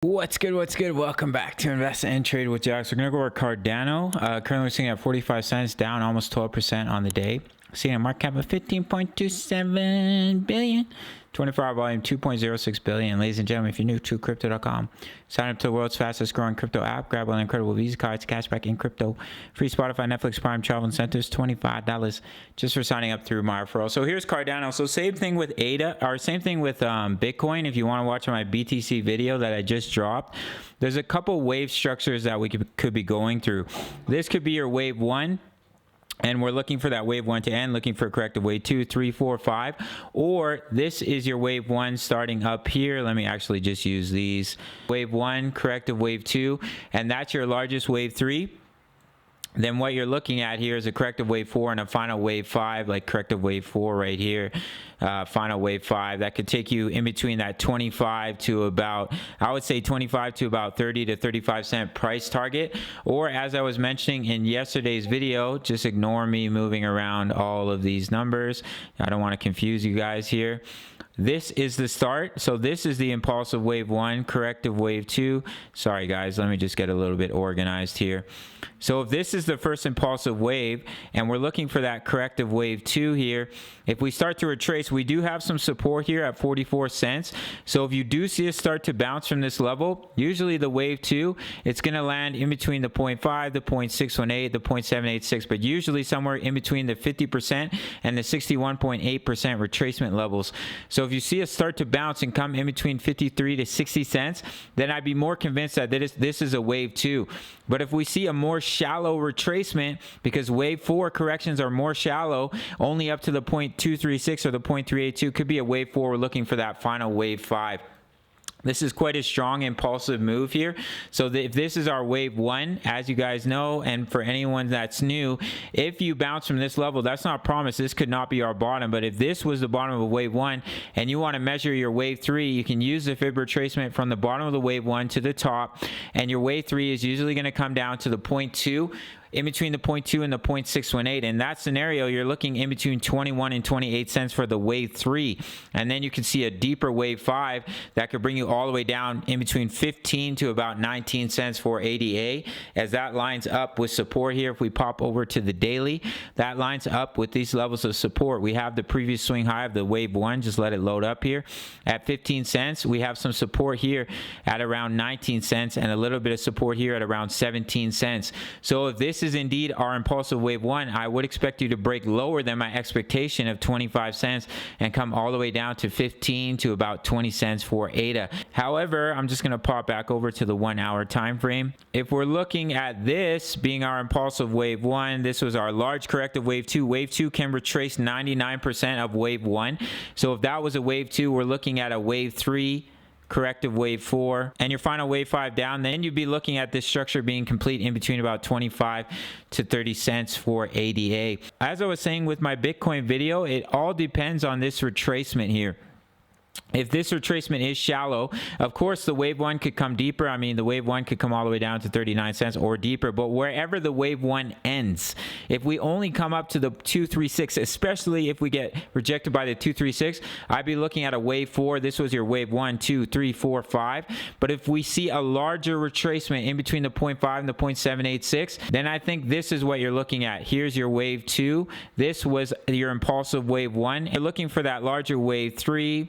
What's good? What's good? Welcome back to Invest and Trade with Jax. We're gonna go over Cardano. Currently, we're sitting at 45 cents, down almost 12% on the day. Seeing a market cap of 15.27 billion, 24-hour volume 2.06 billion. Ladies and gentlemen, if you're new to crypto.com, sign up to the world's fastest growing crypto app. Grab one incredible Visa cards, cashback in crypto, free Spotify, Netflix, Prime, travel incentives, $25 just for signing up through my referral. So here's Cardano. So same thing with ADA, or same thing with Bitcoin. If you want to watch my BTC video that I just dropped, there's a couple wave structures that we could be going through. This could be your wave one, and we're looking for that wave one to end, looking for a corrective wave 2, 3, 4, 5. Or this is your wave one starting up here. Let me actually just use these. Wave 1, corrective wave 2, and that's your largest wave 3. Then what you're looking at here is a corrective wave 4 and a final wave 5, like corrective wave 4 right here, final wave 5. That could take you in between that 25 to about, I would say 25 to about 30 to 35 cent price target. Or as I was mentioning in yesterday's video, just ignore me moving around all of these numbers. I don't want to confuse you guys here. This is the start. So this is the impulsive wave 1, corrective wave 2. Sorry guys, let me just get a little bit organized here. So if this is the first impulsive wave and we're looking for that corrective wave 2 here, if we start to retrace, we do have some support here at 44 cents. So if you do see us start to bounce from this level, usually the wave 2, it's going to land in between the 0.5, the 0.618, the 0.786, but usually somewhere in between the 50% and the 61.8% retracement levels. So if you see us start to bounce and come in between 53 to 60 cents, then I'd be more convinced that this is a wave 2. But if we see a more shallow retracement, because wave 4 corrections are more shallow, only up to the 0.236 or the 0.382, could be a wave 4. We're looking for that final wave 5. This is quite a strong impulsive move here. So if this is our wave 1, as you guys know, and for anyone that's new, if you bounce from this level, that's not a promise. This could not be our bottom. But if this was the bottom of a wave 1 and you want to measure your wave 3, you can use the fib retracement from the bottom of the wave 1 to the top. And your wave 3 is usually going to come down to the 0.2, in between the 0.2 and the 0.618. In that scenario, you're looking in between 21 and 28 cents for the wave 3. And then you can see a deeper wave 5 that could bring you all the way down in between 15 to about 19 cents for ADA, as that lines up with support here. If we pop over to the daily, that lines up with these levels of support. We have the previous swing high of the wave 1. Just let it load up here at 15 cents. We have some support here at around 19 cents and a little bit of support here at around 17 cents. So if this is indeed our impulsive wave 1, I would expect you to break lower than my expectation of 25 cents and come all the way down to 15 to about 20 cents for ADA. However, I'm just going to pop back over to the 1 hour time frame. If we're looking at this being our impulsive wave 1, this was our large corrective wave 2. Wave 2 can retrace 99% of wave 1. So if that was a wave 2, we're looking at a wave 3, corrective wave 4, and your final wave 5 down, then you'd be looking at this structure being complete in between about 25 to 30 cents for ADA. As I was saying with my Bitcoin video, it all depends on this retracement here. If this retracement is shallow, of course the wave 1 could come deeper. I mean, the wave 1 could come all the way down to 39 cents or deeper, but wherever the wave 1 ends, if we only come up to the 236, especially if we get rejected by the 236, I'd be looking at a wave 4. This was your wave 1, 2, 3, 4, 5. But if we see a larger retracement in between the 0.5 and the 0.786, then I think this is what you're looking at. Here's your wave 2. This was your impulsive wave 1. You're looking for that larger wave 3,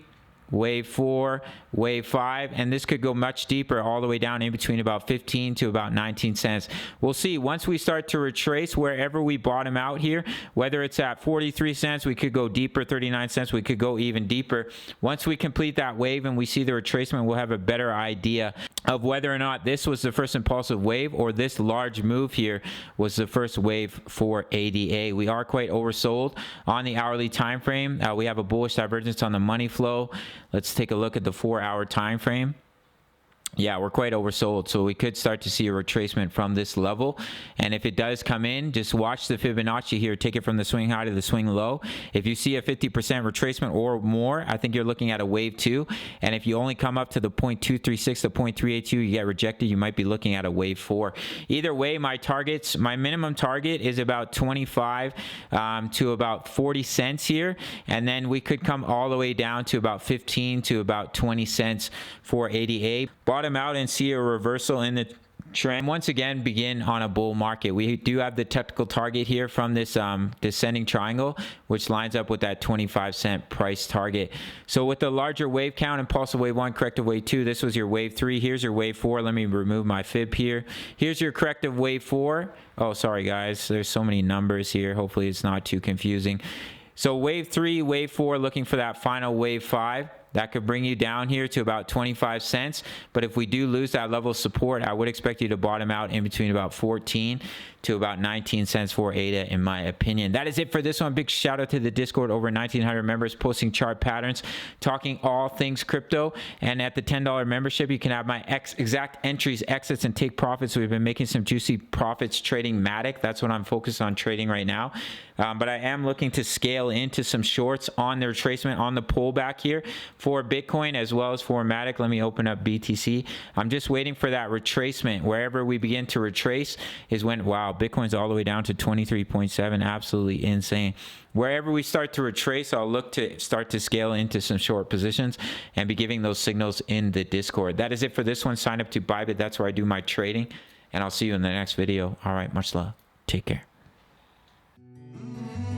wave 4, wave 5, and this could go much deeper, all the way down in between about 15 to about 19 cents. We'll see once we start to retrace wherever we bottom out here, whether it's at 43 cents, we could go deeper, 39 cents, we could go even deeper. Once we complete that wave and we see the retracement, we'll have a better idea of whether or not this was the first impulsive wave or this large move here was the first wave for ADA. We are quite oversold on the hourly time frame. We have a bullish divergence on the money flow. Let's take a look at the 4 hour time frame. Yeah, we're quite oversold, so we could start to see a retracement from this level. And if it does come in, just watch the Fibonacci here. Take it from the swing high to the swing low. If you see a 50% retracement or more, I think you're looking at a wave 2. And if you only come up to the 0.236 to 0.382, you get rejected, you might be looking at a wave 4. Either way, my minimum target is about 25 to about 40 cents here. And then we could come all the way down to about 15 to about 20 cents for ADA. Bottom bottom out and see a reversal in the trend, once again begin on a bull market. We do have the technical target here from this descending triangle, which lines up with that 25-cent price target. So with the larger wave count, impulsive wave 1, corrective wave 2, this was your wave 3. Here's your wave 4. Let me remove my fib here. Here's your corrective wave 4. Oh, sorry guys, there's so many numbers here. Hopefully it's not too confusing. So wave 3, wave 4, looking for that final wave 5. That could bring you down here to about 25 cents. But if we do lose that level of support, I would expect you to bottom out in between about 14 to about 19 cents for ADA, in my opinion. That is it for this one. Big shout out to the Discord, over 1,900 members posting chart patterns, talking all things crypto. And at the $10 membership, you can have my exact entries, exits, and take profits. We've been making some juicy profits trading Matic. That's what I'm focused on trading right now. But I am looking to scale into some shorts on the retracement, on the pullback here for Bitcoin as well as for Matic. Let me open up BTC. I'm just waiting for that retracement. Wherever we begin to retrace is when, wow, Bitcoin's all the way down to 23.7. Absolutely insane. Wherever we start to retrace, I'll look to start to scale into some short positions and be giving those signals in the Discord. That is it for this one. Sign up to Bybit. That's where I do my trading. And I'll see you in the next video. All right, much love. Take care. Mm-hmm.